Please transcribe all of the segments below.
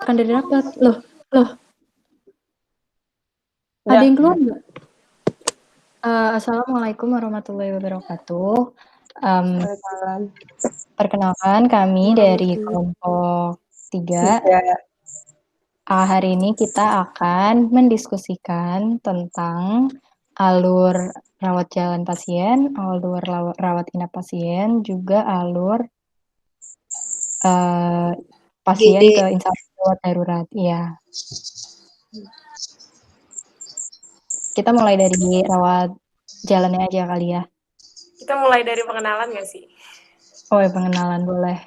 Kan dari rapat. Loh. Udah. Ada yang keluar nggak? Assalamualaikum warahmatullahi wabarakatuh. Perkenalkan kami dari kelompok 3. Hari ini kita akan mendiskusikan tentang alur rawat jalan pasien, alur rawat inap pasien, juga alur pasien ke instansi gawat darurat. Iya. Kita mulai dari rawat jalannya aja kali ya. Kita mulai dari pengenalan nggak sih? Oh ya, pengenalan boleh.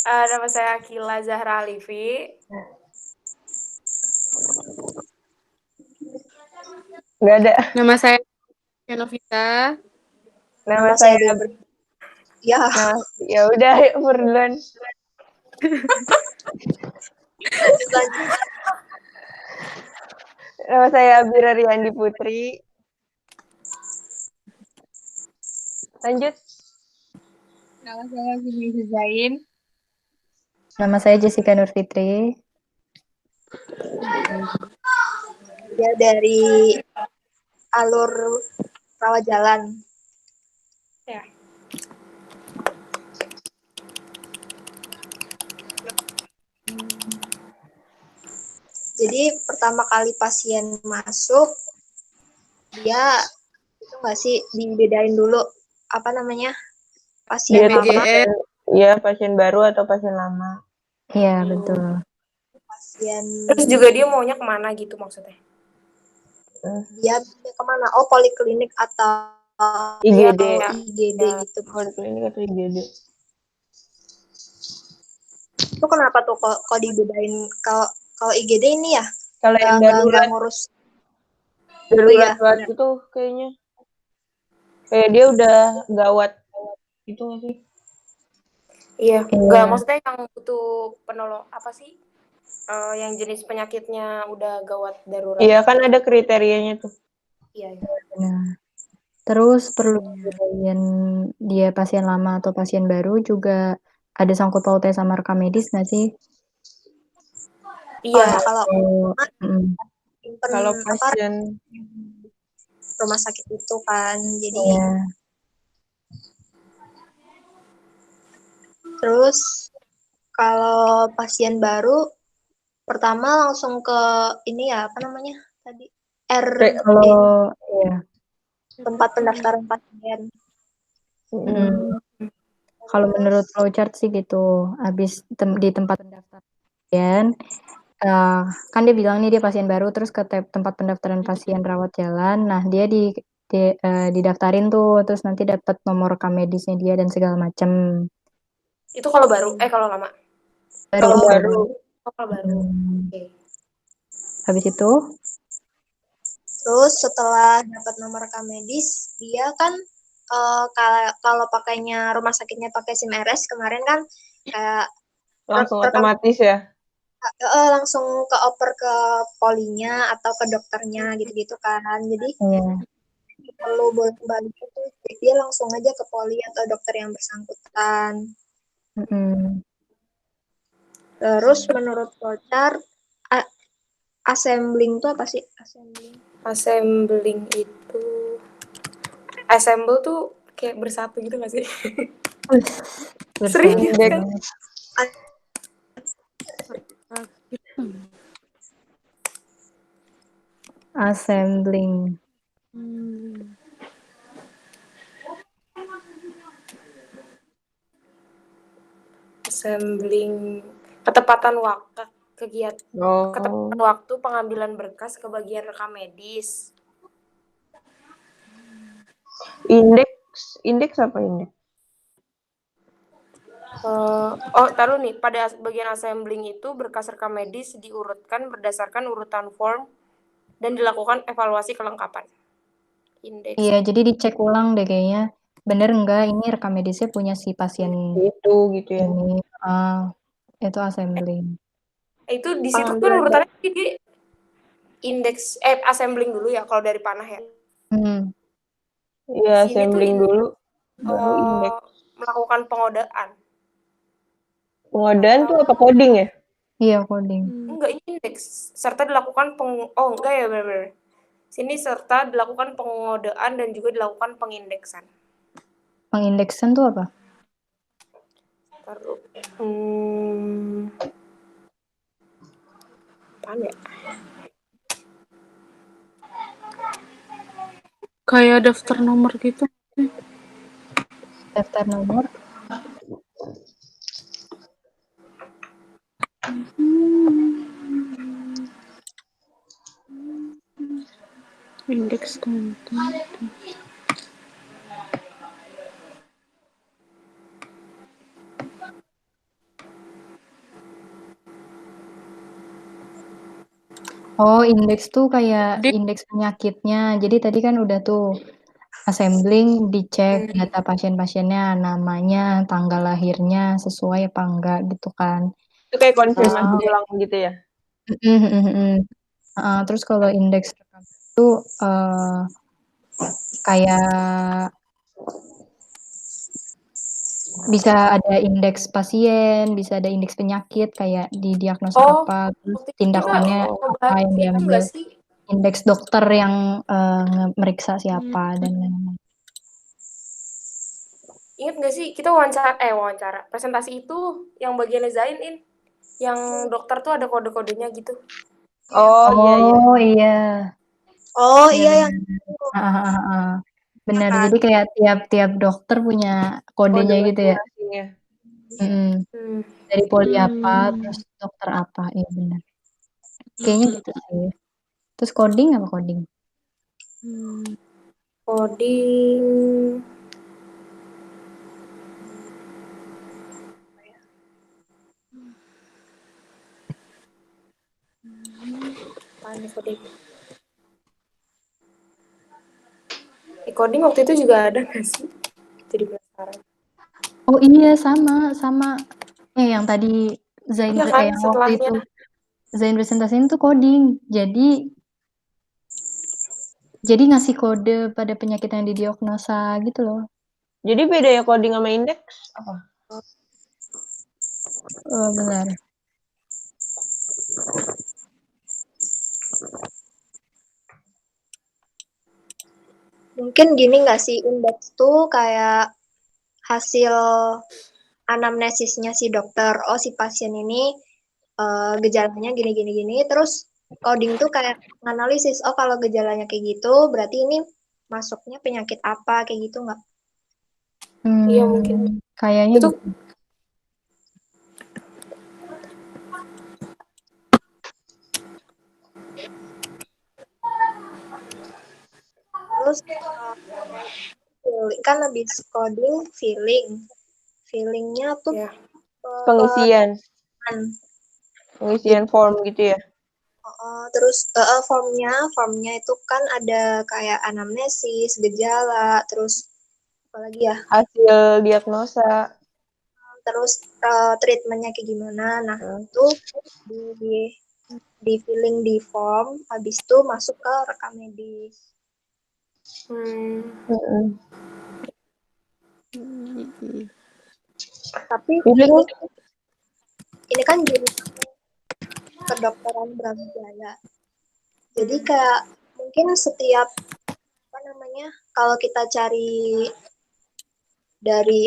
Nama saya Akila Zahra Alifi. Nggak ada. Nama saya Novita. Nama saya ya. Ya udah, berduluan. Nama saya Abira Riyandi Putri. Lanjut. Nama saya Zumi Zain. Nama saya Jessica Nur Fitri. Ya, dari alur rawat jalan. Ya. Jadi pertama kali pasien masuk, dia itu nggak sih dibedain dulu apa namanya pasien lama, ya pasien baru atau pasien lama. Iya betul. Pasien. Terus juga dia maunya kemana gitu maksudnya? Dia kemana? Oh, poliklinik atau IGD. IGD gitu. Poliklinik atau IGD. Itu kenapa tuh kok dibedain? Kalau IGD ini ya? Kalau yang darurat ngurus. Darurat banget itu kayaknya. Kayak dia udah gawat gitu nggak sih? Iya, enggak maksudnya yang butuh penolong apa sih? Yang jenis penyakitnya udah gawat darurat. Iya kan ada kriterianya tuh. Iya. Nah, terus perlu bedain dia pasien lama atau pasien baru juga ada sangkut pautnya sama rekam medis nggak sih? Iya. Kalau pasien rumah sakit itu kan, jadi. Terus kalau pasien baru pertama langsung ke ini ya, apa namanya tadi? Tempat pendaftaran pasien. Kalau menurut flowchart sih gitu, habis di tempat pendaftaran pasien, kan dia bilang nih dia pasien baru, terus ke tempat pendaftaran pasien rawat jalan, nah dia didaftarin tuh, terus nanti dapat nomor rekam medisnya dia dan segala macam. Itu kalau baru, kalau lama? Kalau baru. Kalau baru. Oke. Habis itu? Terus setelah dapat nomor rekam medis, dia kan kalau pakainya rumah sakitnya pakai SIM RS kemarin kan kayak langsung otomatis ya? Langsung oper ke polinya atau ke dokternya gitu-gitu kan. Jadi perlu bolak-balik itu dia langsung aja ke poli atau dokter yang bersangkutan. Terus menurut flowchart assembling itu apa sih? Assembling itu assemble tuh kayak bersatu gitu nggak sih? Serius kan? Assembling. Assembling ketepatan waktu ketepatan waktu pengambilan berkas ke bagian rekam medis. Indeks apa indeks? Taruh nih, pada bagian assembling itu berkas rekam medis diurutkan berdasarkan urutan form dan dilakukan evaluasi kelengkapan. Indeks. Iya, jadi dicek ulang deh kayaknya. Bener enggak ini rekam medisnya punya si pasien itu gitu ya. Ini itu assembling. Itu di situ kan urutannya di indeks assembling dulu ya kalau dari panah ya. Iya, assembling dulu baru indeks. melakukan pengodaan. Pengodaan tuh apa, coding ya? Iya, coding. Enggak, ini indeks. Serta dilakukan oh enggak ya, benar-benar. Sini serta dilakukan pengodaan dan juga dilakukan pengindeksan. Pengindeksan tuh apa? Taruh. Apaan ya? Kayak daftar nomor gitu. Daftar nomor. Indeks konten. Oh, indeks tuh kayak indeks penyakitnya. Jadi tadi kan udah tuh assembling, dicek data pasien-pasiennya, namanya, tanggal lahirnya sesuai apa enggak gitu kan. Itu kayak konfirmasi ulang gitu ya? Terus kalau indeks rekam itu kayak bisa ada indeks pasien, bisa ada indeks penyakit, kayak didiagnosa apa, terus waktu itu tindakannya kita apa ngebahas yang itu diambil. nggak sih? Indeks dokter yang meriksa siapa dan lain-lain. Ingat nggak sih kita wawancara presentasi itu yang bagiannya Zain yang dokter tuh ada kode-kodenya gitu. Oh iya. Iya. Oh Iya, iya yang benar. Kan. Jadi kayak tiap dokter punya kodenya gitu ya. masing-masingnya. Dari poli apa, terus dokter apa, iya benar. Kayaknya gitu sih. Terus coding apa coding? Coding. Apaan nih coding? Coding waktu itu juga ada nggak sih? Jadi penasaran. Oh iya, sama. Yang tadi Zain Iya kan, yang waktu itu setelahnya. Zain presentasiin tuh coding. Jadi ngasih kode pada penyakit yang didiagnosa gitu loh. Jadi beda ya coding sama indeks apa? Oh, benar. Mungkin gini nggak sih, indeks tuh kayak hasil anamnesisnya si dokter. Oh, si pasien ini gejalanya gini. Terus coding tuh kayak analisis. Oh, kalau gejalanya kayak gitu, berarti ini masuknya penyakit apa, kayak gitu nggak? Iya mungkin. Kayaknya Itu gitu. Terus kan habis coding feelingnya tuh Pengisian form gitu ya. Terus formnya itu kan ada kayak anamnesis, gejala, terus apa lagi ya? Hasil diagnosa. Terus treatmentnya kayak gimana? Nah itu di filling di form, habis itu masuk ke rekam medis. Tapi ini kan jurusan kedokteran Brawijaya. Jadi kayak mungkin setiap kalau kita cari dari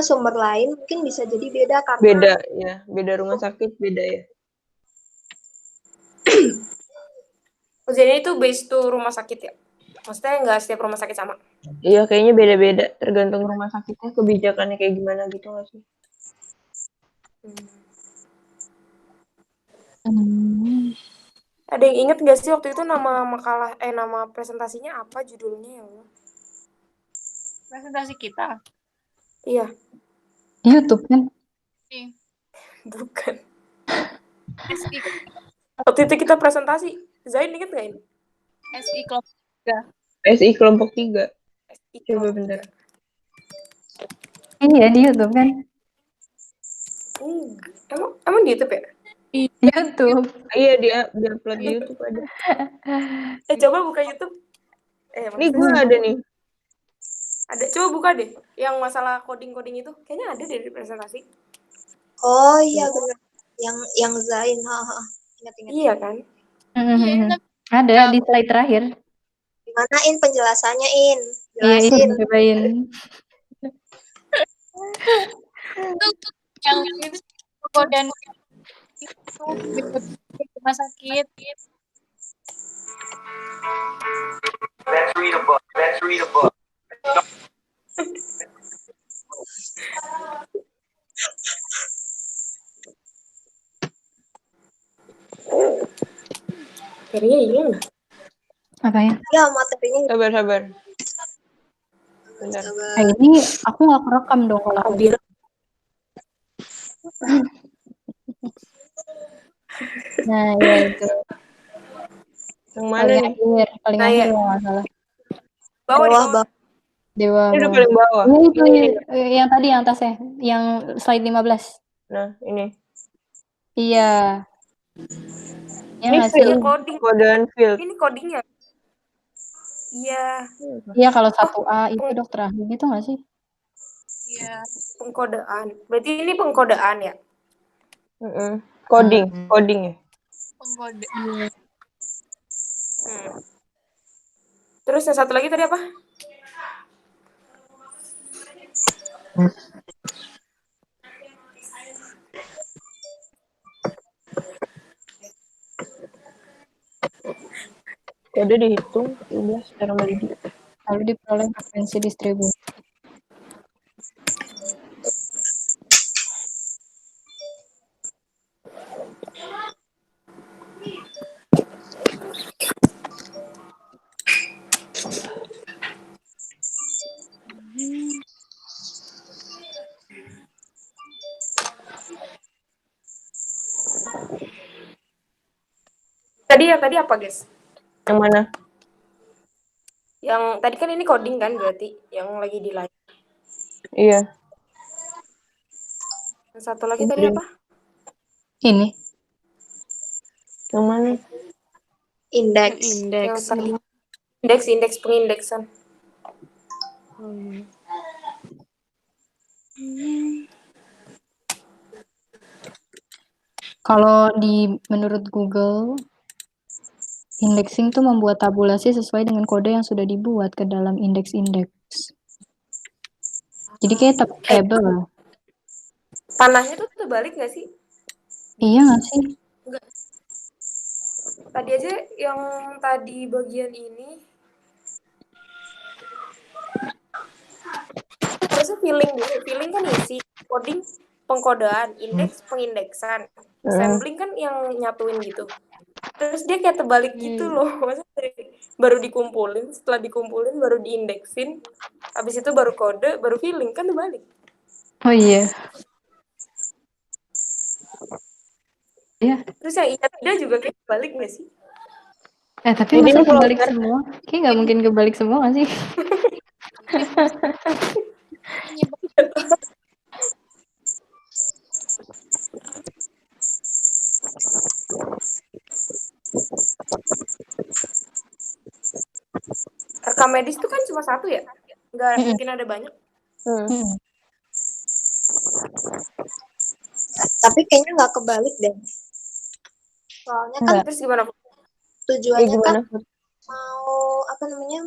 sumber lain mungkin bisa jadi beda karena beda rumah sakit beda ya. Jadi itu based to rumah sakit ya? Maksudnya nggak setiap rumah sakit sama? Iya, kayaknya beda-beda tergantung rumah sakitnya kebijakannya kayak gimana gitu nggak sih? Ada yang inget nggak sih waktu itu nama presentasinya apa judulnya ya Allah? Presentasi kita. Iya. YouTube kan? Bukan. Waktu itu kita presentasi. Zain inget nggak ini? SI kelompok 3. SI kelompok 3. Coba bentar. Iya di YouTube kan? Emang di YouTube ya? YouTube. Iya dia upload di YouTube ada. Coba buka YouTube. Nih gue ada nih. Ada, coba buka deh. Yang masalah coding-coding itu. Kayaknya ada deh di presentasi. Oh iya benar. Yang Zain, ingat-ingat. Iya kan? Ada di slide terakhir. Dimanain penjelasannya, In? Iya, Jelasin. cobain. Itu yang itu dan itu di rumah sakit. Let's read a book. Kayaknya hilang dah. Apanya? Ya, materinya Sabar. Bentar. Ini aku nggak kerekam dong kalau aku. Abir. Nah, ya itu. Yang mana nih? Paling Nah, akhir ya. kalau nggak salah. Bawah di bawah. bawah. Dewa. Ini udah paling bawah. Ini itu Ini. yang tadi yang atasnya, yang slide 15. Nah, ini. Iya. Ya Ini nggak sih? field. Coding. Kode dan field. Ini codingnya. Iya. Iya kalau 1A itu dokter ahli gitu nggak sih? Iya. Pengkodean. Berarti ini pengkodean ya? Coding ya. Pengkode. Terus yang satu lagi tadi apa? Kode dihitung udah secara validi. Lalu diperoleh frekuensi distribusi. Tadi apa, guys? Yang mana? Yang tadi kan ini coding kan berarti yang lagi di live. Iya. Yang satu lagi tadi apa? Ini. Yang mana? Indeks. Yang tadi indeks pengindeksan. Kalau menurut Google, indexing itu membuat tabulasi sesuai dengan kode yang sudah dibuat ke dalam indeks-indeks. Jadi kayak table. Panahnya tuh terbalik nggak sih? Iya nggak sih? Enggak. Tadi aja yang tadi bagian ini harusnya feeling kan isi, coding pengkodean, indeks pengindeksan, assembling kan yang nyatuin gitu. Terus dia kayak terbalik gitu loh. Maksudnya baru dikumpulin, setelah dikumpulin baru diindeksin, habis itu baru kode, baru feeling, kan terbalik. Oh iya. Iya. Terus yang iya tidak juga kayak balik nggak sih? Tapi masa kebalik semua? Kayak nggak mungkin kebalik semua nggak sih? Rekam medis itu kan cuma satu ya? Nggak mungkin ada banyak. Tapi kayaknya nggak kebalik deh. Soalnya kan Terus gimana? tujuannya kan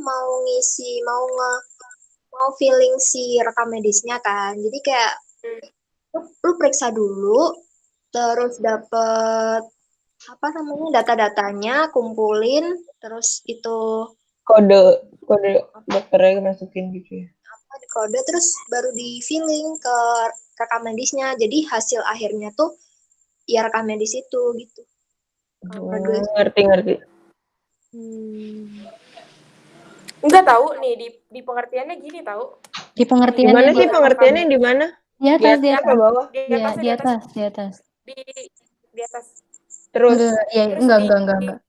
mau ngisi, mau feeling si rekam medisnya kan. Jadi kayak lu periksa dulu, terus dapet data-datanya, kumpulin, terus itu kode dokternya masukin gitu ya. Di kode, terus baru di feeling ke rekam medisnya. Jadi hasil akhirnya tuh ya rekam medis itu gitu. Ngerti. Enggak tahu nih di pengertiannya gini tahu. Di pengertiannya gimana sih pengertiannya di mana? Di atas apa bawah? Di atas. Di atas. Terus? Enggak.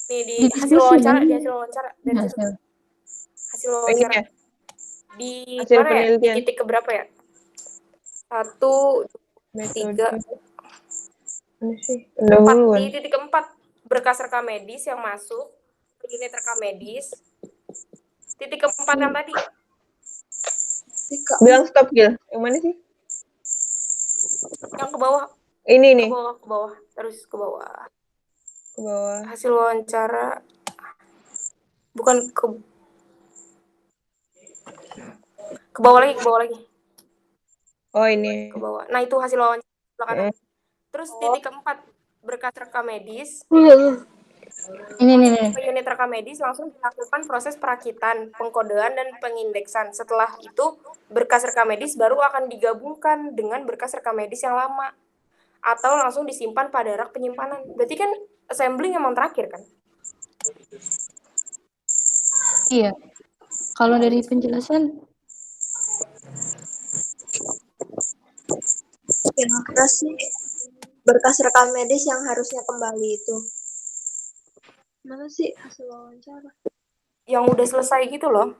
Nih di hasil wawancara, hasil wawancara. Di hasil mana ya? Di penelitian. titik keberapa ya? 1, 3, 4. Di titik keempat berkas rekam medis yang masuk ke unit rekam medis. Titik keempat yang tadi Bilang stop, Gil. Yang mana sih? Yang ke bawah. Ini Ke nih. bawah. Terus ke bawah. Ke bawah. Hasil wawancara. Bukan ke bawah lagi. Oh, ini. Ke bawah. Nah, itu hasil wawancara kanan. Terus titik keempat, berkas rekam medis. Ini Ke unit rekam medis langsung dilakukan proses perakitan, pengkodean, dan pengindeksan. Setelah itu, berkas rekam medis baru akan digabungkan dengan berkas rekam medis yang lama. Atau langsung disimpan pada rak penyimpanan. Berarti kan assembling emang terakhir kan? Iya. Kalau dari penjelasan yang keras sih berkas rekam medis yang harusnya kembali itu. Mana sih hasil wawancara? Yang udah selesai gitu loh.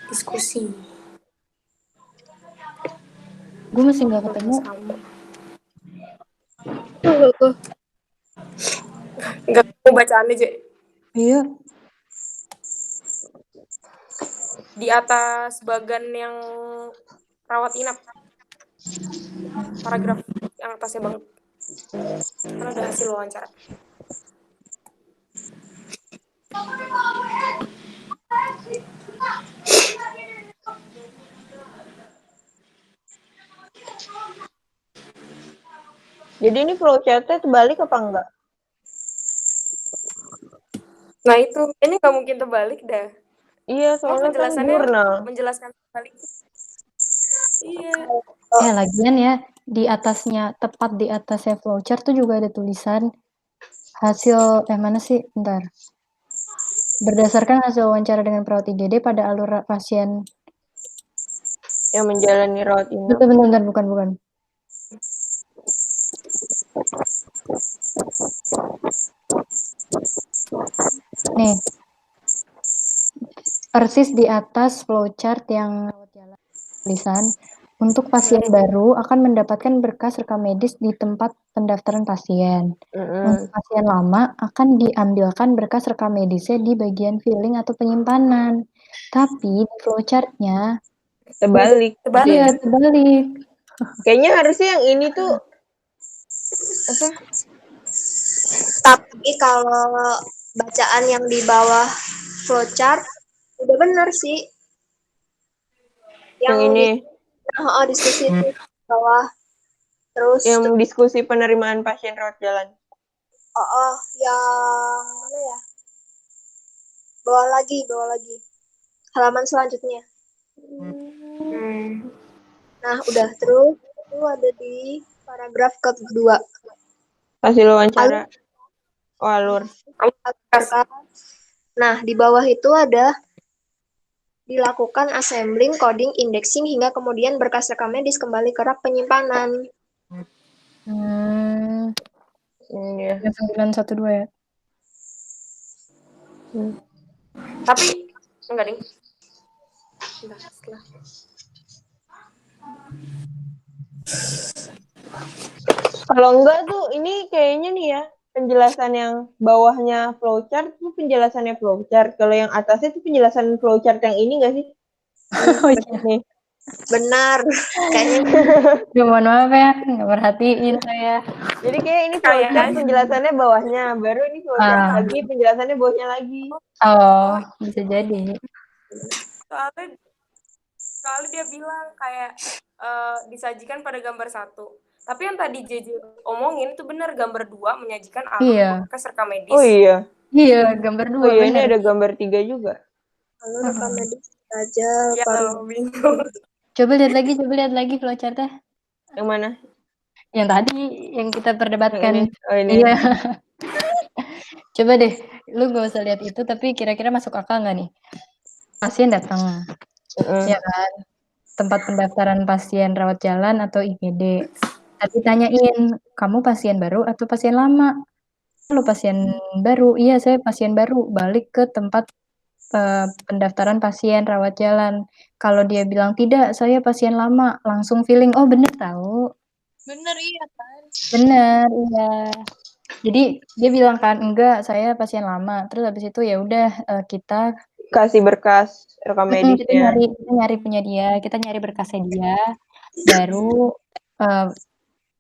Diskusi. gue masih nggak ketemu. Nggak mau bacaan aja. Iya. Di atas bagan yang rawat inap. Paragraf yang atasnya banget. Kan ada hasil wawancara. Jadi ini flowchart-nya terbalik apa enggak? Nah itu, ini nggak mungkin terbalik dah. Iya, soalnya kan jurnal. Menjelaskan terbalik. Iya. Lagian ya, di atasnya, tepat di atasnya flowchart tuh juga ada tulisan hasil, mana sih? Bentar. Berdasarkan hasil wawancara dengan perawat IGD pada alur pasien yang menjalani rawat inap. Bentar, bukan. Nih, persis di atas flowchart yang tulisan, untuk pasien baru akan mendapatkan berkas rekam medis di tempat pendaftaran pasien. Untuk pasien lama akan diambilkan berkas rekam medisnya di bagian filling atau penyimpanan. Tapi di flowchart-nya terbalik. Iya, terbalik. Kayaknya harusnya yang ini tuh apa? Tapi kalau bacaan yang di bawah flowchart udah benar sih. Yang ini. Diskusi di bawah. Terus yang diskusi penerimaan pasien rawat jalan. Yang mana ya? Bawa lagi. Halaman selanjutnya. Nah, udah terus itu ada di paragraf kedua. Hasil wawancara. Alur. Nah, di bawah itu ada dilakukan assembling, coding, indexing, hingga kemudian berkas rekam medis kembali ke rak penyimpanan. Yang 912 ya? Tapi, enggak ding. Setelah. Kalau enggak tuh, ini kayaknya nih ya, penjelasan yang bawahnya flowchart itu penjelasannya flowchart. Kalau yang atasnya itu penjelasan flowchart yang ini nggak sih? Iya. Benar. Kayaknya. Ya, mohon maaf ya, nggak perhatiin saya. Jadi kayak ini flowchart penjelasannya bawahnya, baru ini flowchart lagi penjelasannya bawahnya lagi. Oh, bisa jadi. Soalnya dia bilang kayak disajikan pada gambar 1. Tapi yang tadi JJ omongin itu benar, gambar 2 menyajikan alur berkas rekam medis. Oh iya. Iya, gambar 2. Oh iya, ini ada gambar 3 juga. Alur rekam medis aja. Ya, bingung. Coba lihat lagi flowchart-nya. Yang mana? Yang tadi, yang kita perdebatkan. Oh ini. Iya. Coba deh, lu gak usah lihat itu, tapi kira-kira masuk akal nggak nih? Pasien datang, ya kan? Tempat pendaftaran pasien rawat jalan atau IGD. Tapi tanyain, kamu pasien baru atau pasien lama? Lu pasien baru. Iya, saya pasien baru. Balik ke tempat pendaftaran pasien rawat jalan. Kalau dia bilang tidak, saya pasien lama, langsung feeling, oh bener tahu. Bener iya kan. Bener, iya. Jadi dia bilang kan, enggak, saya pasien lama. Terus habis itu ya udah kita Kasih berkas rekam medisnya. kita nyari punya dia, kita nyari berkasnya dia, baru uh,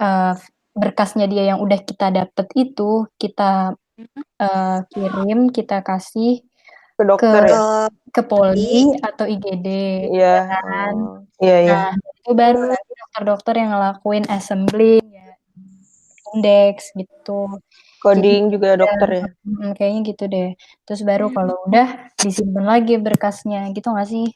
uh, berkasnya dia yang udah kita dapet itu kita kirim, kita kasih Ke dokter ya? ke Poli atau IGD, Iya. ya kan? Iya, iya. Nah, itu baru nanti dokter-dokter yang ngelakuin assembly, ya, indeks gitu. Coding juga dokter ya? Kayaknya gitu deh. Terus baru kalau udah disimpan lagi berkasnya, gitu nggak sih?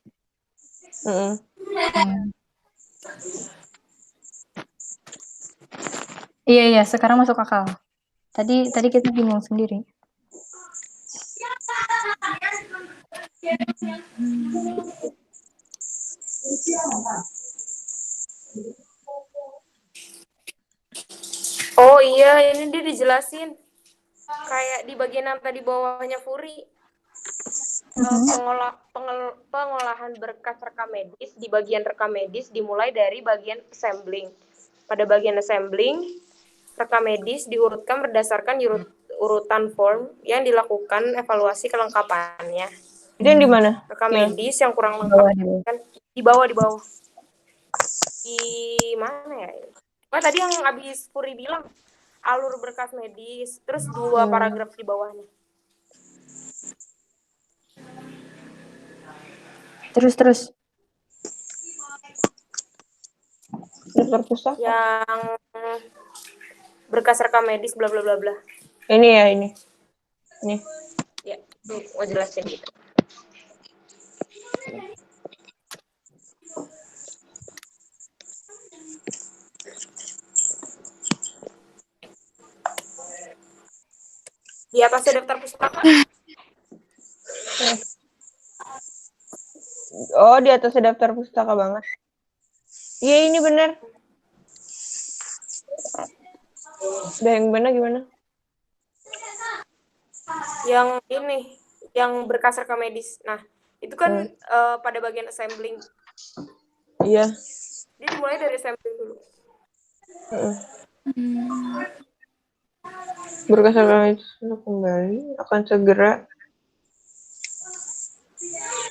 Iya, sekarang masuk akal. Tadi kita bingung sendiri. Oh iya, ini dia dijelasin. Kayak di bagian yang tadi bawahnya Furi. Pengolahan berkas rekam medis di bagian rekam medis dimulai dari bagian assembling. Pada bagian assembling, rekam medis diurutkan berdasarkan urutan form yang dilakukan evaluasi kelengkapannya. Itu yang di mana? Rekam medis yang kurang lengkap kan di bawah. Di mana ya? Tadi yang abis Puri bilang alur berkas medis, terus 2 paragraf di bawahnya. Terus. Dokter pustaka. Yang berkas rekam medis bla bla bla bla. Ini ya, ini. Nih. Ya, mau jelasin gitu. Di atasnya daftar pustaka. Oh, di atasnya daftar pustaka banget. Iya, ini benar. Udah yang benar gimana? Yang ini, yang berkas rekam medis. Nah, itu kan pada bagian assembling. Iya. Dia dimulai dari assembling dulu. Berkas rekam medis kembali akan segera.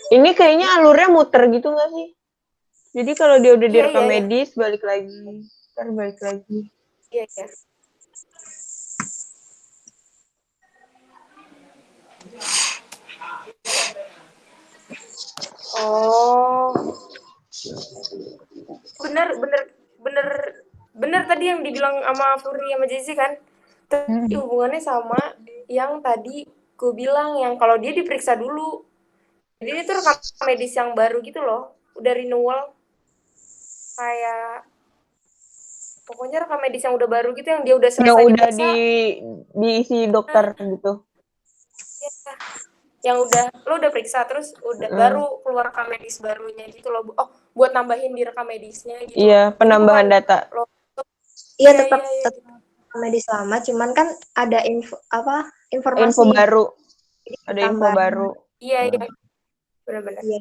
Ini kayaknya alurnya muter gitu nggak sih? Jadi kalau dia udah direkam medis, balik lagi. Ntar balik lagi. Iya. Oh. Bener tadi yang dibilang sama Furi sama Jesse kan. Tapi hubungannya sama yang tadi gue bilang yang kalau dia diperiksa dulu. Jadi ini tuh rekam medis yang baru gitu loh. Udah renewal. Kayak pokoknya rekam medis yang udah baru gitu yang dia udah selesai yang udah diperiksa. diisi dokter gitu. Iya. Yang lo udah periksa terus udah baru keluar rekam medis barunya gitu loh. Oh, buat nambahin di rekam medisnya gitu. Iya, penambahan data. Iya, tetap medis lama, cuman kan ada informasi info baru. Ada info baru. Iya. Benar-benar. Iya.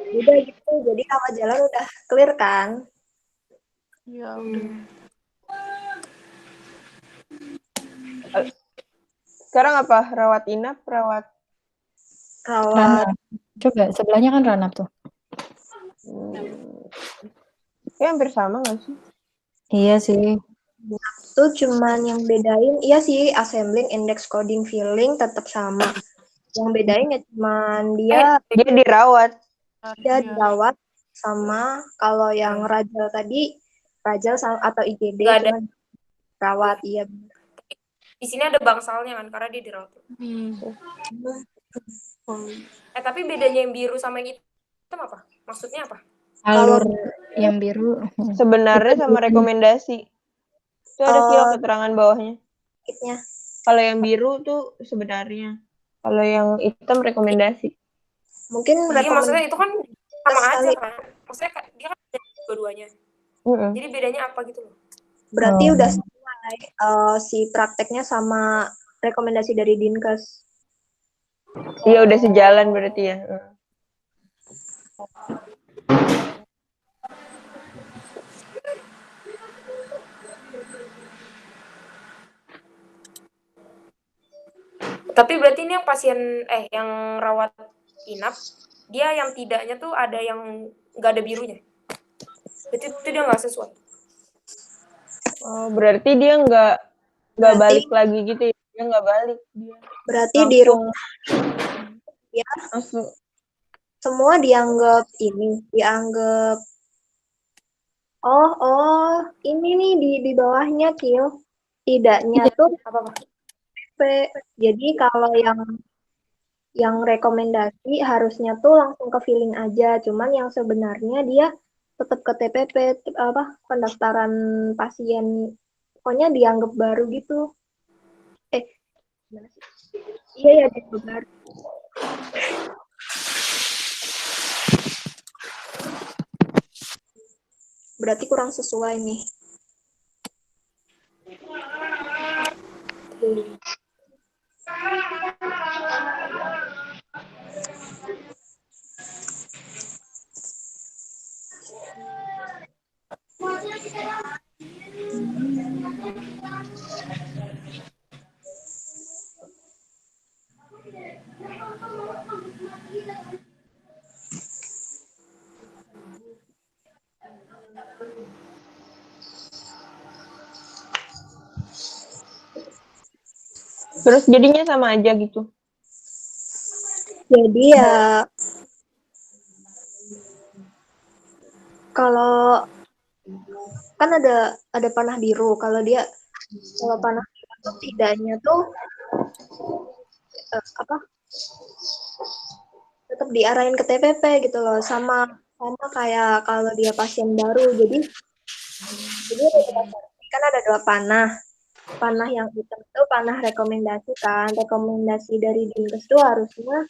Udah gitu, jadi awal jalan udah clear kan? Iya, udah. Sekarang apa? Rawat inap, rawat Coba sebelahnya kan ranap tuh. Ya hampir sama nggak sih? Iya sih. Itu cuman yang bedain, iya sih, assembling, index, coding, filling tetap sama. Yang bedain ya cuman dia dirawat. Dia dirawat sama kalau yang Rajal tadi, Rajal atau IGD cuma rawat, iya. Di sini ada bangsalnya kan karena dia dirawat. Tapi bedanya yang biru sama yang hitam apa? Maksudnya apa? Alur yang biru sebenarnya sama rekomendasi. Itu ada kilau keterangan bawahnya. Kalau yang biru tuh sebenarnya. Kalau yang hitam rekomendasi. Mungkin maksudnya itu kan sama aja kan. Maksudnya dia kan dua-duanya. Jadi bedanya apa gitu loh? Berarti udah sesuai si prakteknya sama rekomendasi dari Dinkes. Iya udah sejalan berarti ya. Tapi berarti ini yang pasien yang rawat inap, dia yang tidaknya tuh ada yang nggak ada birunya. Berarti itu dia nggak sesuai. Oh, berarti dia nggak Berarti- balik lagi gitu ya? Dia nggak balik. Dia Berarti di langsung rumah ya langsung semua dianggap ini nih di bawahnya Kil. Tidaknya tuh Apa? P. Jadi kalau yang rekomendasi harusnya tuh langsung ke filling aja. Cuman yang sebenarnya dia tetap ke TPP pendaftaran pasien. Pokoknya dianggap baru gitu. Gimana sih? Iya ya dianggap baru. Berarti kurang sesuai nih. terus jadinya sama aja gitu. Jadi ya kalau kan ada panah biru. Kalau panah biru tuh tidaknya tuh tetap diarahin ke TPP gitu loh, sama kayak kalau dia pasien baru. Jadi kan ada 2 panah. Panah yang hitam itu panah rekomendasi kan. Rekomendasi dari Dinkes itu harusnya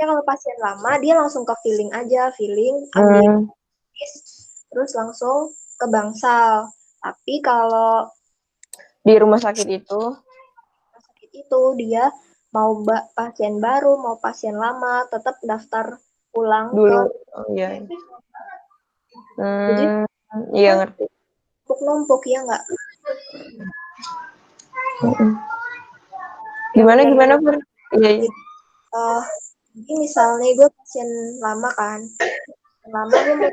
kalau pasien lama dia langsung ke filling aja, ambil terus langsung ke bangsal. Tapi kalau Di rumah sakit itu dia mau pasien baru mau pasien lama tetap daftar ulang dulu. ke Oh iya. Jadi Iya ngerti. numpuk ya nggak? Gimana Pur? Iya. Jadi misalnya gue pasien lama kan, lama gue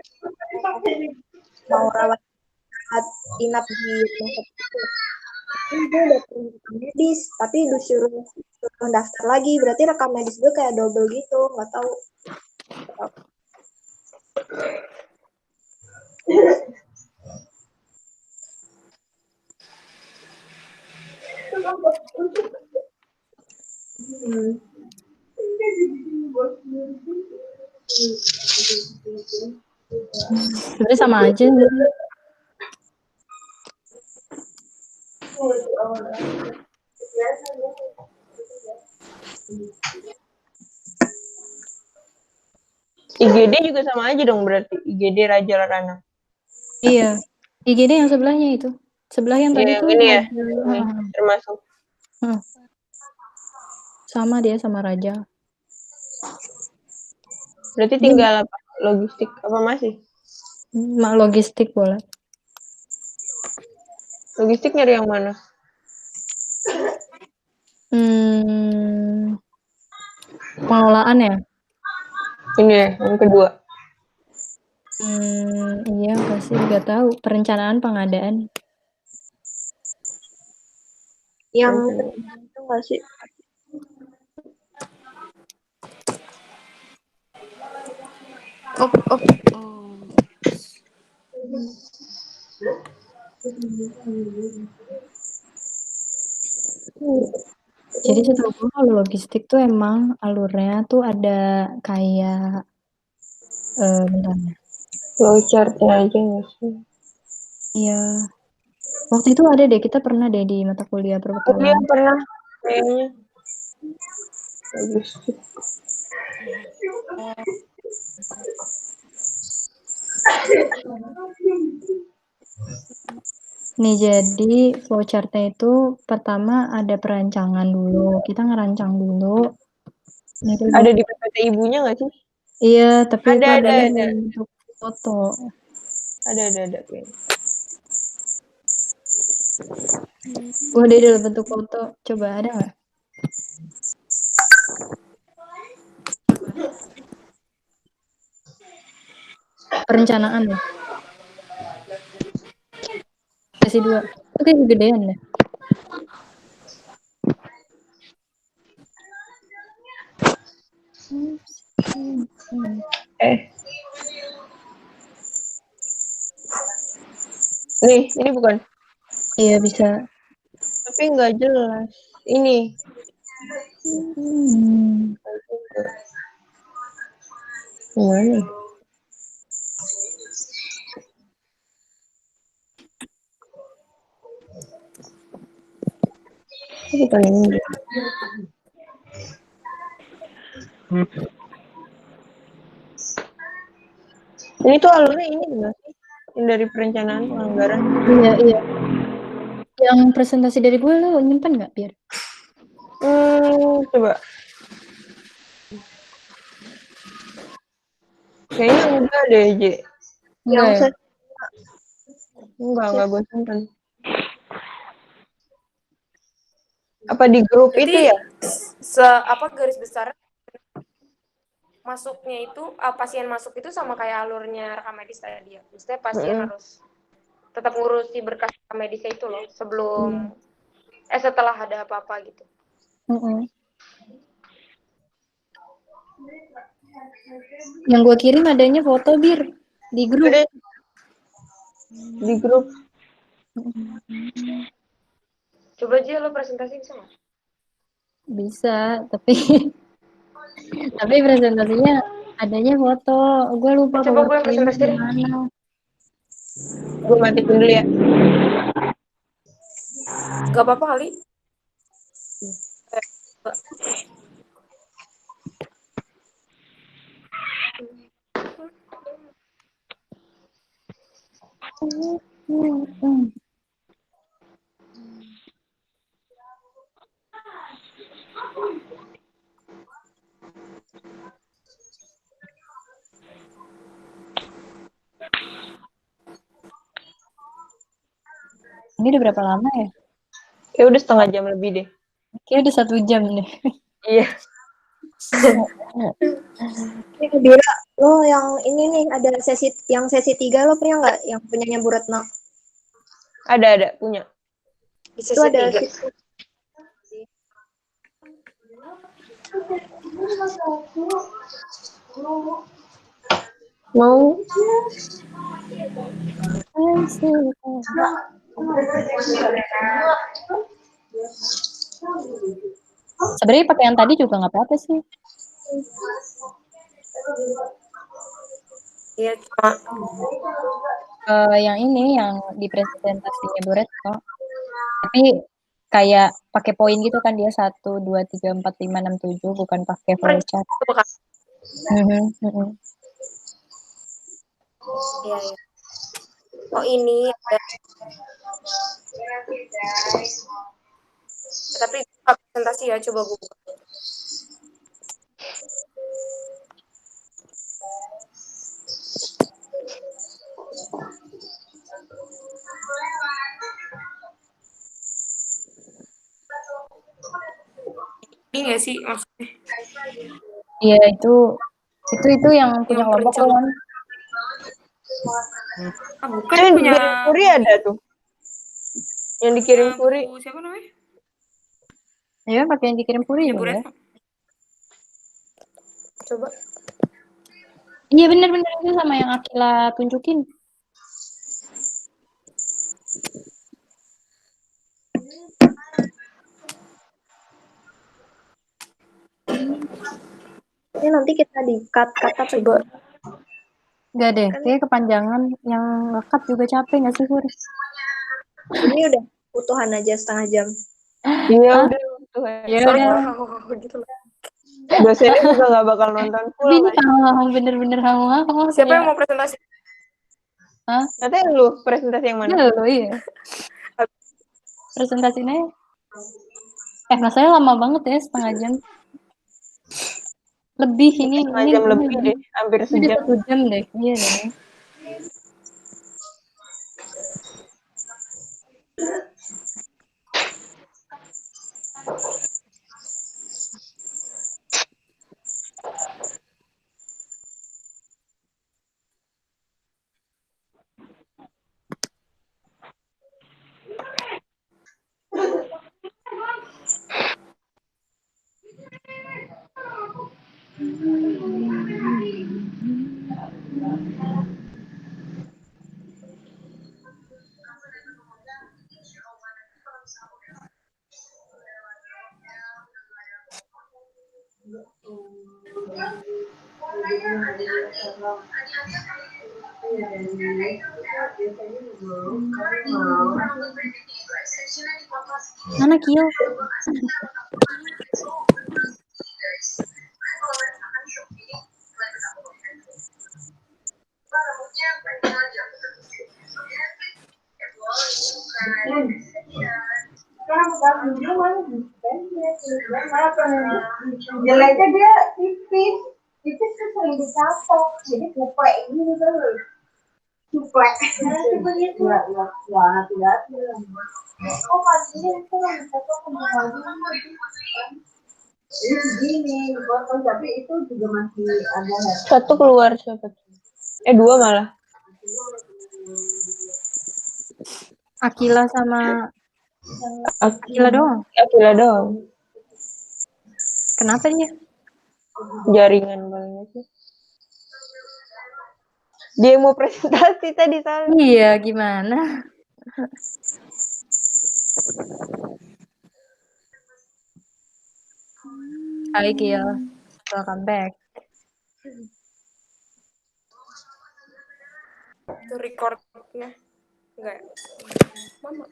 mau rawat inap di rumah sakit itu. Ini gue udah rekam medis, tapi disuruh daftar lagi. Berarti rekam medis gue kayak double gitu, nggak tahu. Sebenarnya sama aja. IGD juga sama aja dong berarti. IGD Raja Larana. Iya. IGD yang sebelahnya itu. Sebelah yang tadi tuh ini ya. Raja. Termasuk. Sama dia sama Raja. Berarti tinggal apa? Logistik apa masih? Logistik boleh. Logistik nyari yang mana? Pengelolaan ya? Ini ya, yang kedua. Iya nggak sih, nggak tahu. Perencanaan pengadaan. Yang itu nggak sih? Jadi setahu gue kalau logistik tuh emang alurnya tuh ada kayak bentar ya. Flowchart-nya aja nggak sih? Iya. Waktu itu ada deh, kita pernah deh di mata kuliah perwakilan. Iya pernah kayaknya. Logistik. Nih jadi flowchart-nya itu pertama ada perancangan dulu. Kita ngerancang dulu Ada di PPT ibunya nggak sih? Iya, tapi itu Ada. adanya dalam bentuk foto. Ada. Gua ada dalam bentuk foto. Coba ada nggak? Perencanaan ya. Sesi 2. Itu kayak gedean deh. Nih, ini bukan. Iya bisa. Tapi nggak jelas. Ini. Gimana? Bukan ini. Ini tuh alurnya ini enggak sih? Yang dari perencanaan penganggaran. Iya. Yang presentasi dari gue lo nyimpan nggak, Biar? Coba. Kayaknya enggak deh, J. Enggak ya? Enggak gue simpan. Apa di grup Berarti, itu ya? garis besar masuknya itu pasien masuk itu sama kayak alurnya rekam medis tadi ya. Maksudnya pasien harus tetap ngurusi berkas rekam medisnya itu loh sebelum setelah ada apa-apa gitu. Yang gue kirim adanya foto, Bir, di grup. Di grup. Coba aja lo presentasi bisa nggak? Bisa, tapi presentasinya adanya foto. Gue lupa Coba gue PowerPoint presentasi deh. gimana. Gue matiin dulu ya. Gak apa-apa kali. Ini udah berapa lama ya? Kayak udah setengah jam lebih deh. Kayak udah 1 jam nih. Iya. Bira, lo yang ini nih ada sesi 3 lo punya nggak? Yang punyanya Bu Retno? Ada punya. Di Itu sesi ada 3. Mau? Sebenarnya pakai yang tadi juga nggak apa-apa sih. Iya, cuma Yang ini yang di presentasinya Bu Retno. Tapi kayak pakai poin gitu kan, dia 1, 2, 3, 4, 5, 6, 7, bukan pakai flowchart. Iya. Oh ini ada. Tapi presentasi ya, coba gue buka. Ini nggak sih maksudnya? Iya, itu yang punya kelompok lo kan. Bukan Yang punya dikirim Puri ada tuh. Yang dikirim Puri. Siapa namanya? Iya, pakai yang dikirim Puri Ya, juga. Bu Retno. Coba. Iya benar-benar itu sama yang Akila tunjukin. Ini nanti kita di-cut kata Coba. Enggak deh, kayak kepanjangan. Yang nge-cut juga capek nggak sih, Fur? Ini udah utuhan aja setengah jam. Iya udah tuh. Ya udah. Gitu loh. Dosennya juga nggak bakal nonton full. Ini bener-bener hang. Siapa yang mau presentasi? Hah? Katanya lu presentasi yang mana? Iya. Presentasinya masalahnya lama banget ya, setengah jam. Lebih ini setengah jam lebih deh, hampir ini udah sejam. 1 jam deh. Iya deh. Mana Kio? Jeleknya dia tipis tuh sering dicatok jadi kuplek gitu tuh kuplek tidak oh pastinya itu yang dicatok kembali jadi segini dipotong tapi itu juga masih ada Satu keluar siapa? 2 malah. Akila sama Akila doang. Akila doang. Kenapa dia? Jaringan palingnya sih. Dia mau presentasi tadi soalnya. Iya, gimana? Hai Gil, welcome back. Itu recordnya. Enggak. Mama.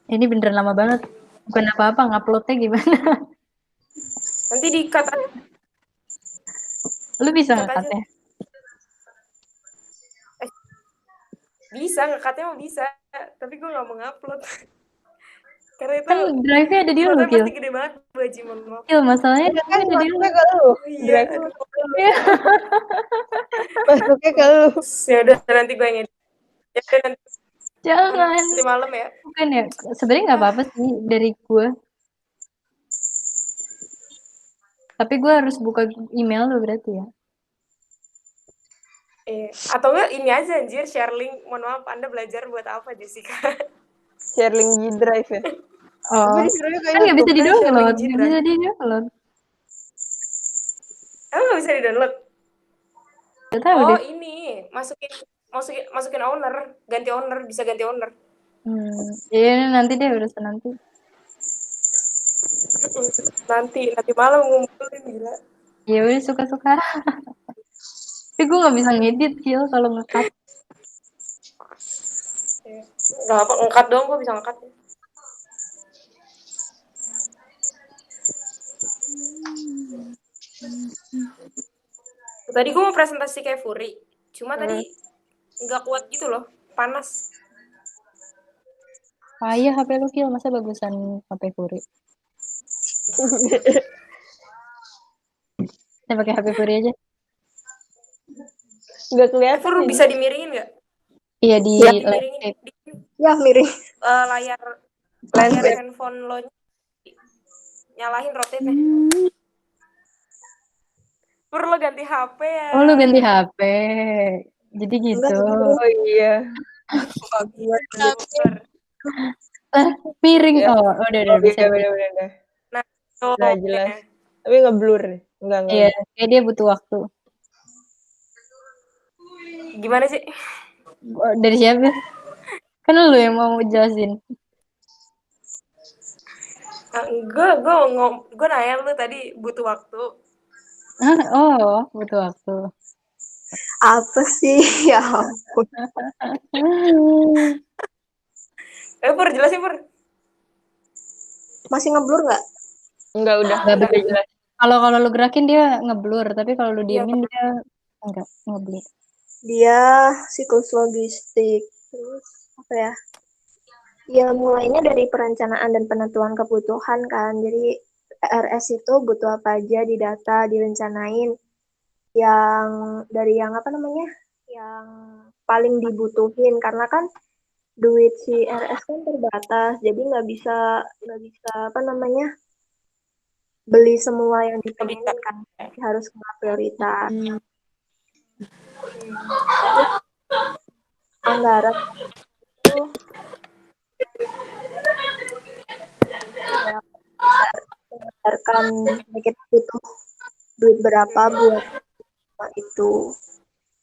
Ini beneran lama banget. Bukan apa-apa, nguploadnya gimana? Nanti di-cut aja. Lu bisa Cut aja. nge-cut ya? Bisa, nge-cut-nya mah bisa. Tapi gue gak mau ngupload. Karena itu Kan drive-nya ada di lu, kuotanya Gil. pasti gede banget, Baji, mohon maaf. Gil, masalahnya Kan drive-nya ada di lu. masuknya ke lu. Iya, aduh. Masuknya ke lu. Ya udah nanti gue yang edit. Ya udah Jangan. nanti malam ya. Bukan ya, sebenarnya nggak apa-apa sih dari gue. Tapi gue harus buka email lu berarti ya. Atau enggak ini aja anjir, share link. Mohon maaf, Anda belajar buat apa, Jessica? Share link G Drive ya. Oh, Tapi disuruhnya ke kan nggak bisa YouTube. di-download. Sharing Nggak bisa di-download. Emang nggak bisa di-download? Gak tahu Oh, deh. ini masukin owner, ganti owner, bisa ganti owner. Iya nanti deh urusan nanti. Nanti malam ngumpulin gila. Ya udah suka-suka. Tapi gue nggak bisa ngedit Gil kalau nge-cut. Nggak apa, ngangkat dong, gue bisa ngangkat. Tadi gue mau presentasi kayak Furi, cuma tadi nggak kuat gitu loh, panas. Payah HP lu Gil, masa bagusan HP Fury? Kita pakai HP Fury aja. Nggak kelihatan. Fur bisa dimiringin nggak? Iya di Dimiringin. ya miring Layar handphone lo nyalain rotate-nya. Fur lo ganti HP ya. Oh lu ganti HP. Jadi gitu. Oh iya. Miring. Ya. Oh udah bisa. Udah. Nah, Nah jelas. Tapi ngeblur nih. Enggak. Iya, kayak dia butuh waktu. Gimana sih? Dari siapa? Kan lu yang mau jelasin. Gue nanya lu tadi butuh waktu. Oh, butuh waktu. apa sih ya ampun Pur jelasin Pur. masih ngeblur nggak Enggak udah. Nggak Udah jelas. Kalau lu gerakin dia ngeblur, tapi kalau lu diemin dia enggak ngeblur. dia siklus logistik terus apa ya mulainya dari perencanaan dan penentuan kebutuhan kan jadi RS itu butuh apa aja di data, direncanain yang dari yang apa namanya, yang paling dibutuhin karena kan duit si RS kan terbatas, jadi nggak bisa apa namanya beli semua yang dipengenin kan, harus kena prioritas. Terus anggaran itu ya berdasarkan kita butuh duit berapa buat itu.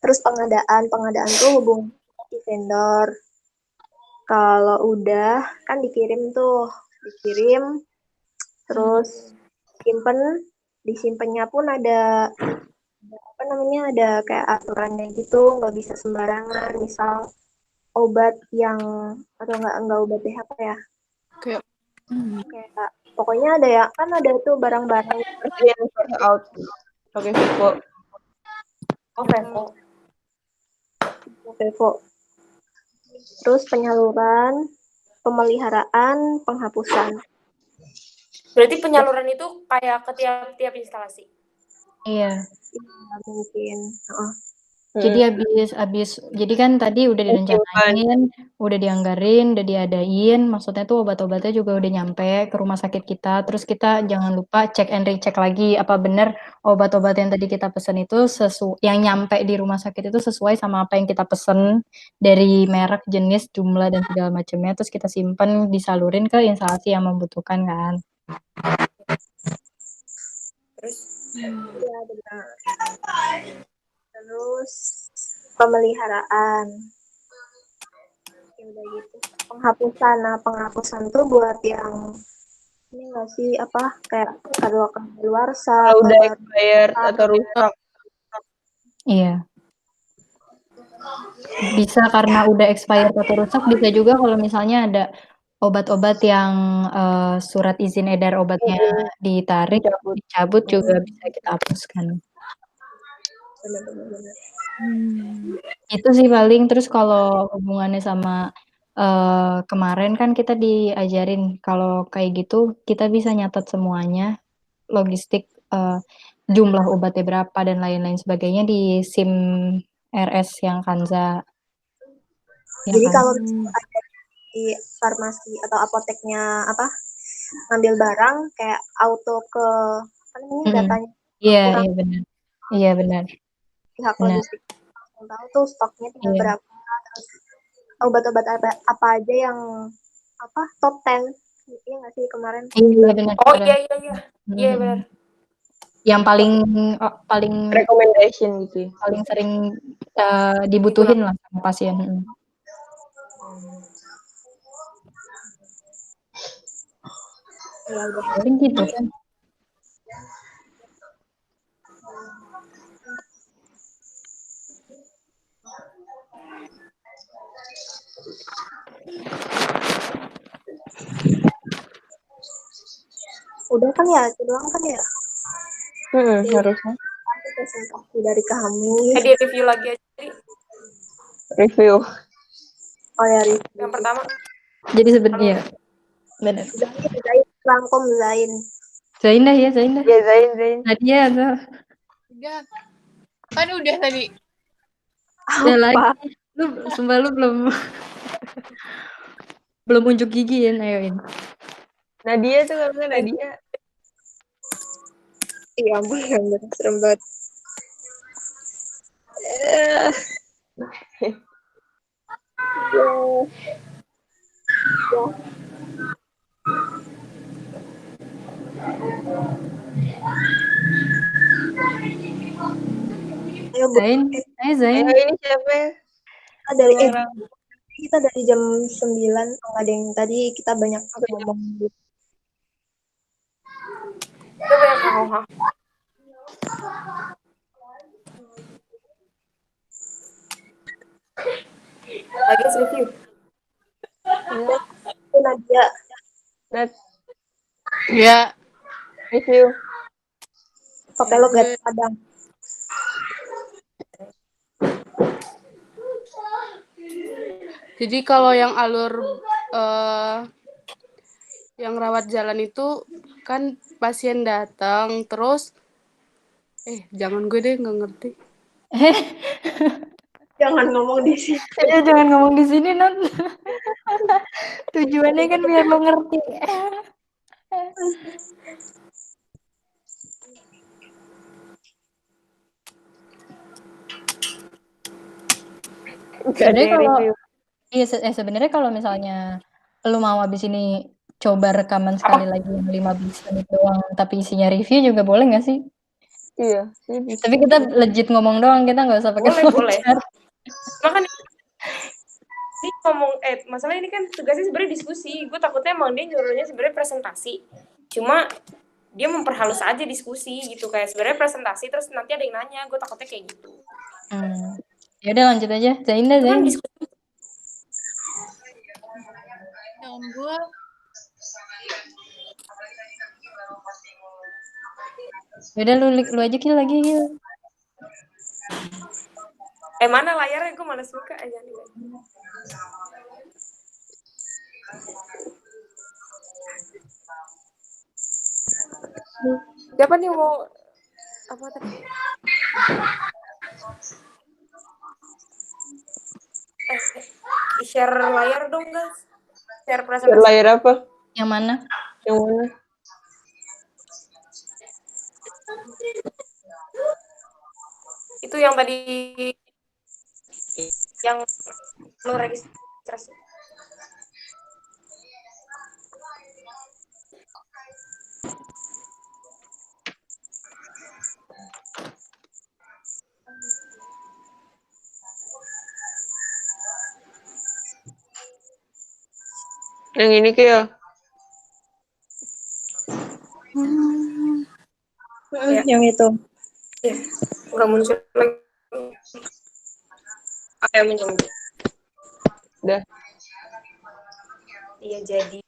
Terus pengadaan tuh hubungan di vendor. Kalau udah kan dikirim, terus disimpannya pun ada apa namanya, ada kayak aturannya gitu, nggak bisa sembarangan. Misal obat yang atau nggak obat deh, apa ya, Kayak kayak pokoknya ada ya, kan ada tuh barang-barang First in, first out. Pakai Vivo. Oh, Vevo. Vevo. Terus penyaluran, pemeliharaan, penghapusan. Berarti penyaluran itu kayak ke tiap instalasi. Iya. Ya, mungkin. Jadi habis jadi kan tadi udah direncanain, udah dianggarin, udah diadain, maksudnya tuh obat-obatnya juga udah nyampe ke rumah sakit kita, terus kita jangan lupa cek and recheck lagi apa bener obat-obat yang tadi kita pesen itu yang nyampe di rumah sakit itu sesuai sama apa yang kita pesen dari merek, jenis, jumlah dan segala macamnya, terus kita simpen, disalurin ke instalasi yang membutuhkan kan. Terus Iya, benar. Terus pemeliharaan. Ya udah gitu. Penghapusan. Nah, penghapusan tuh buat yang ini nggak sih, apa, kayak kalau keluarsa, Kalau udah expired atau rusak. Iya. Bisa karena udah expired atau rusak, bisa juga kalau misalnya ada obat-obat yang surat izin edar obatnya ditarik, dicabut juga bisa kita hapuskan. Benar-benar. Itu sih paling. Terus kalau hubungannya sama kemarin kan kita diajarin kalau kayak gitu kita bisa nyatat semuanya, logistik, jumlah obatnya berapa dan lain-lain sebagainya di SIM RS yang Kanza. Ya Jadi kan? kalau ada di farmasi atau apoteknya apa ngambil barang kayak auto ke apa namanya datanya Iya, kurang, iya benar. Iya benar. pihak Benar. logistik langsung tahu tuh stoknya tinggal Iya. berapa, terus obat-obat apa aja yang apa top 10, iya nggak sih kemarin? Iya benar. oh iya. Iya benar. Yang paling Recommendation gitu. paling sering dibutuhin lah sama pasien. Ya udah. Paling gitu kan. Udah kan ya, itu doang kan ya. Harusnya. Presentasi dari kami. Di review lagi aja. Review. Oh ya, Yang pertama. Jadi sebenarnya benar. Zain, rangkum Zain. Zain dah ya, Zain dah. Ya Zain. Nadia tuh. udah. Kan udah tadi. Udah lagi. Lu sumpah lu belum unjuk gigi ya, ayoin. Nadia tuh kalau nggak Nadia. Iya ampun, serem banget. Ayo Zain. Zain. Ayo ini siapa ya? Kita dari jam 9, ada yang tadi kita banyak ngomong gitu. Kita banyak hal-hal. Lagi review. Itu Nadia. Ya. Review. Pakai logat Padang. Jadi kalau yang alur yang rawat jalan itu kan pasien datang terus jangan gue deh nggak ngerti. Jangan ngomong di sini. Jangan ngomong di sini, Nat. Tujuannya kan biar lo ngerti. Sebenarnya kalau sebenarnya kalau misalnya lu mau abis ini coba rekaman sekali lagi yang 15 menit doang, tapi isinya review juga boleh nggak sih? Iya. Tapi kita legit ngomong doang, kita nggak usah pakai Boleh. flowchart. Makanya ini ngomong masalah ini kan tugasnya sebenarnya diskusi. Gue takutnya emang dia nyuruhnya sebenarnya presentasi. Cuma dia memperhalus aja diskusi gitu, kayak sebenarnya presentasi terus nanti ada yang nanya. Gue takutnya kayak gitu. Ya udah lanjut aja. Zain. Diskusi. Yang gue Udah lu aja Gil lagi Gil. Mana layarnya, gue malas buka aja nih. Siapa nih mau apa tadi? Share layar dong guys. Share presentasi. Share layar apa? Yang mana? Yang mana? Itu yang tadi yang lo registrasi. Yang ini kayak Yang itu. Ya, nggak muncul lagi. Yang muncul. Udah. Iya, jadi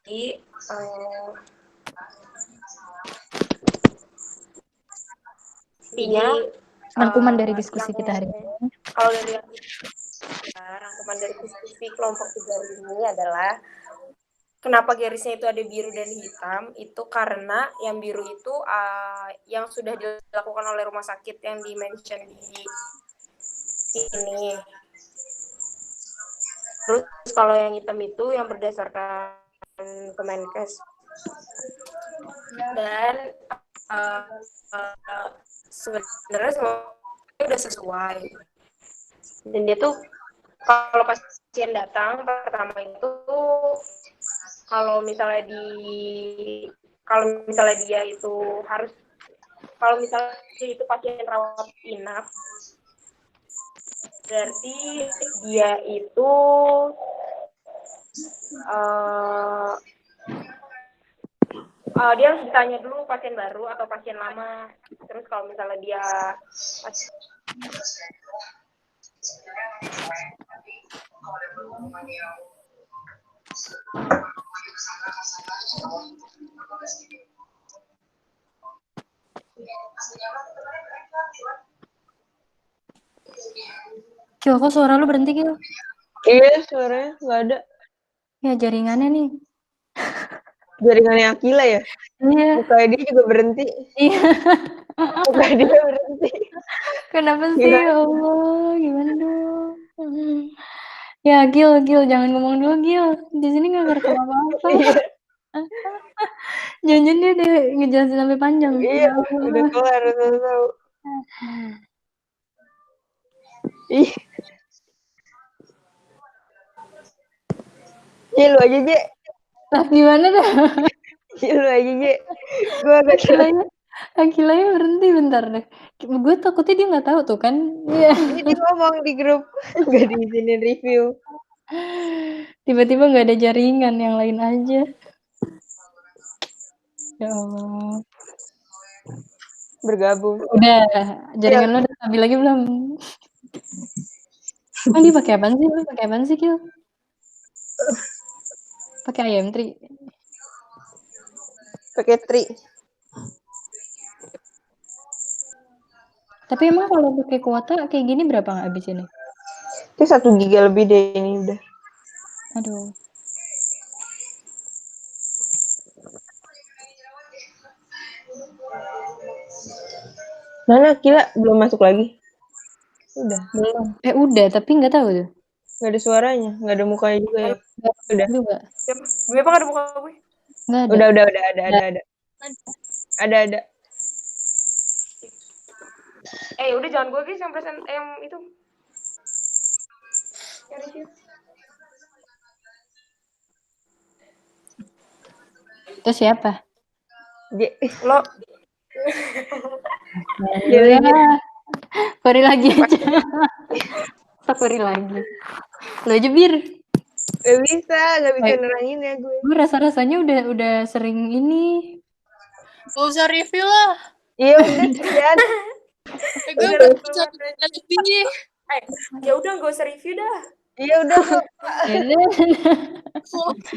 intinya rangkuman dari diskusi kita hari ini. Kalau dari rangkuman dari diskusi kelompok 3 ini adalah kenapa garisnya itu ada biru dan hitam, itu karena yang biru itu yang sudah dilakukan oleh rumah sakit yang di-mention di sini. Terus kalau yang hitam itu yang berdasarkan Kemenkes. Dan sebenarnya semua udah sesuai. Dan dia tuh kalau pasien datang pertama itu kalau misalnya dia itu harus, kalau misalnya itu pasien rawat inap, berarti dia itu dia harus ditanya dulu pasien baru atau pasien lama. Terus kalau misalnya dia Kil, kok suara lu berhenti Kil? Iya, suaranya nggak ada. Ya jaringannya nih. Jaringannya Akila ya? Iya. Mukanya dia juga berhenti. Iya. Mukanya dia berhenti. Kenapa sih ya Allah? Gimana dong? Ya Gil, jangan ngomong dulu Gil. Di sini nggak ngerekam apa-apa. Jangan dia ngejelasin sampai panjang. Iya, udah kelar, udah tahu. Ih. Lu aja, Je. Lah gimana dah? Lu aja, Je. Gue agak Akilanya berhenti bentar deh. Gue takutnya dia nggak tahu tuh kan. Iya. Ini ngomong di grup. Nggak diizinin review. Tiba-tiba nggak ada jaringan, yang lain aja. Ya Allah. Bergabung. Udah, jaringan lo udah stabil lagi belum? Emang dia pakai apaan sih? Lu pakai apaan sih, Kil? Pakai IM3. Pakai Tri. Tapi emang kalau pakai kuota kayak gini berapa nggak habis ini? Itu 1 giga lebih deh ini udah. Aduh. Mana Kila belum masuk lagi? Udah. Belum. Udah, tapi nggak tahu tuh. Nggak ada suaranya, nggak ada mukanya juga ya. Udah. Juga. Siapa? Gue apa nggak ada muka gue? Nggak ada. Udah, ada. Ada. Udah jangan gue guys yang present yang itu. Yang review. Itu siapa? Lo Gila. Kori lagi aja. Kori lagi. Lo aja Bir. Gak bisa nerangin ya gue. Gue rasa-rasanya udah sering ini. Gak usah review lah. Iya udah sekian. Gue udah bisa lebih. Ya udah nggak usah review dah. Iya udah kok.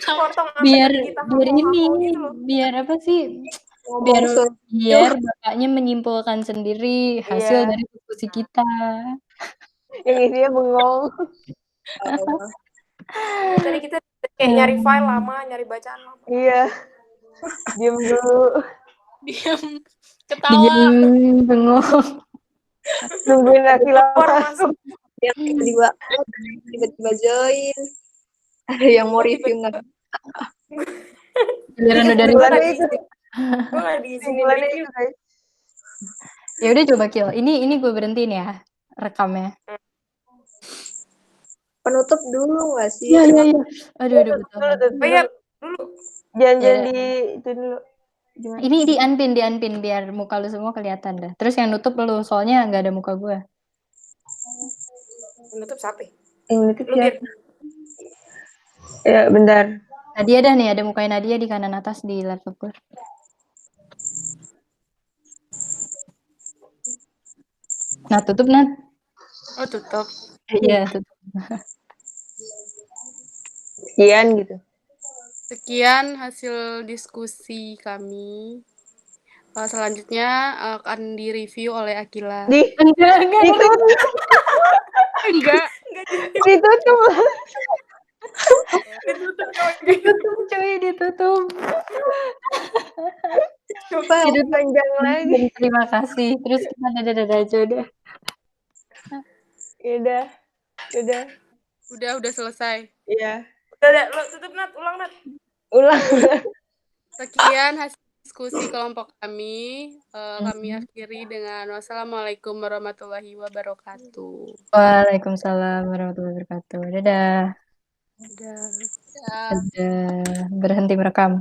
Potong biar kita ini gitu loh. biar apa sih? Biar bapaknya menyimpulkan sendiri hasil dari diskusi kita. Yang isinya bengong. Tadi kita kayak nyari file lama, nyari bacaan lama. Iya. Diam dulu. Diam. Ketawa. Diam bengong. Nungguin Akila masuk. Yang tiba-tiba join. Ada yang mau review nggak? Giliran udah Kesimpulannya itu. Gue nggak diizinin Kesimpulannya review. itu guys. Ya udah coba Kil. Ini gue berhentiin ya rekamnya. Penutup dulu nggak sih? Iya. Aduh betul. Dulu. Jangan di itu dulu. Gimana? Ini di unpin biar muka lu semua kelihatan dah. Terus yang nutup lu soalnya nggak ada muka gue. Menutup siapa? Menutup Lu siapa? Ya bentar. Nadia dah nih, ada mukanya Nadia di kanan atas di laptop gue. Nah, tutup Nat. Oh tutup. Iya, tutup. Sekian gitu. Sekian hasil diskusi kami. Selanjutnya akan direview oleh Akila. Enggak. Enggak. Ditutup. Ditutup. Coba Panjang lagi. Terima kasih. Terus kita dadah aja udah. Udah selesai. Iya. Udah, lo tutup Nat, ulang Nat. Ulang. Sekian hasil diskusi kelompok kami. Kami akhiri dengan wassalamualaikum warahmatullahi wabarakatuh. Waalaikumsalam warahmatullahi wabarakatuh. Dadah. Dadah. Berhenti merekam.